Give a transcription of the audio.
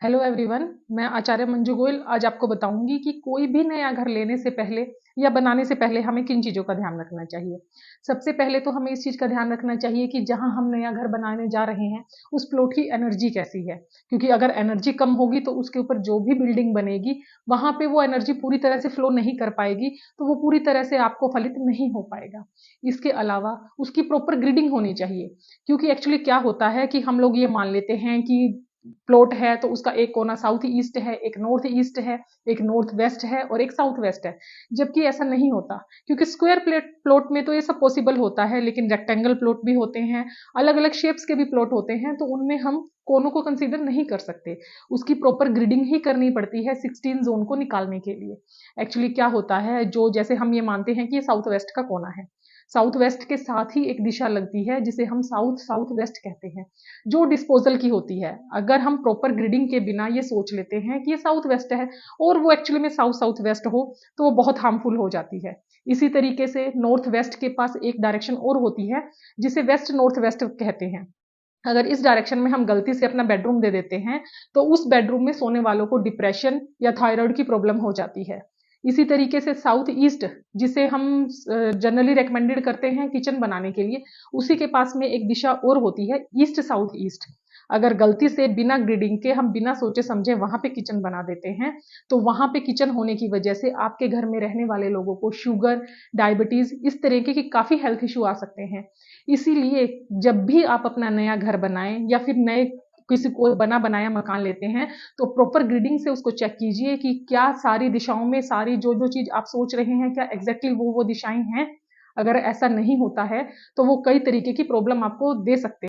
Hello everyone. मैं आचार्य मंजू गोयल आज आपको बताऊंगी कि कोई भी नया घर लेने से पहले या बनाने से पहले हमें किन चीज़ों का ध्यान रखना चाहिए। सबसे पहले तो हमें इस चीज़ का ध्यान रखना चाहिए कि जहां हम नया घर बनाने जा रहे हैं उस प्लॉट की एनर्जी कैसी है, क्योंकि अगर एनर्जी कम होगी तो उसके ऊपर जो भी बिल्डिंग बनेगी वहां पे वो एनर्जी पूरी तरह से फ्लो नहीं कर पाएगी, तो वो पूरी तरह से आपको फलित नहीं हो पाएगा। इसके अलावा उसकी प्रॉपर ग्रिडिंग होनी चाहिए, क्योंकि एक्चुअली क्या होता है कि हम लोग ये मान लेते हैं कि प्लॉट है तो उसका एक कोना साउथ ईस्ट है, एक नॉर्थ ईस्ट है, एक नॉर्थ वेस्ट है और एक साउथ वेस्ट है। जबकि ऐसा नहीं होता, क्योंकि स्क्वायर प्लेट प्लॉट में तो ये सब पॉसिबल होता है, लेकिन रेक्टेंगल प्लॉट भी होते हैं, अलग अलग शेप्स के भी प्लॉट होते हैं, तो उनमें हम कोनों को कंसीडर नहीं कर सकते। उसकी प्रॉपर ग्रिडिंग ही करनी पड़ती है 16 जोन को निकालने के लिए। एक्चुअली क्या होता है, जो जैसे हम ये मानते हैं कि ये साउथ वेस्ट का कोना है, साउथ वेस्ट के साथ ही एक दिशा लगती है जिसे हम साउथ साउथ वेस्ट कहते हैं, जो डिस्पोजल की होती है। अगर हम प्रॉपर ग्रिडिंग के बिना ये सोच लेते हैं कि ये साउथ वेस्ट है और वो एक्चुअली में साउथ साउथ वेस्ट हो, तो वो बहुत हार्मफुल हो जाती है। इसी तरीके से नॉर्थ वेस्ट के पास एक डायरेक्शन और होती है जिसे वेस्ट नॉर्थ वेस्ट कहते हैं। अगर इस डायरेक्शन में हम गलती से अपना बेडरूम दे देते हैं तो उस बेडरूम में सोने वालों को डिप्रेशन या थायराइड की प्रॉब्लम हो जाती है। इसी तरीके से साउथ ईस्ट, जिसे हम जनरली रेकमेंडेड करते हैं किचन बनाने के लिए, उसी के पास में एक दिशा और होती है ईस्ट साउथ ईस्ट। अगर गलती से बिना ग्रिडिंग के हम बिना सोचे समझे वहां पे किचन बना देते हैं, तो वहां पे किचन होने की वजह से आपके घर में रहने वाले लोगों को शुगर, डायबिटीज, इस तरीके की काफी हेल्थ इशू आ सकते हैं। इसीलिए जब भी आप अपना नया घर बनाएं या फिर नए किसी को बना बनाया मकान लेते हैं, तो प्रॉपर ग्रिडिंग से उसको चेक कीजिए कि क्या सारी दिशाओं में सारी जो जो चीज आप सोच रहे हैं क्या एग्जैक्टली वो दिशाएं हैं। अगर ऐसा नहीं होता है तो वो कई तरीके की प्रॉब्लम आपको दे सकते हैं।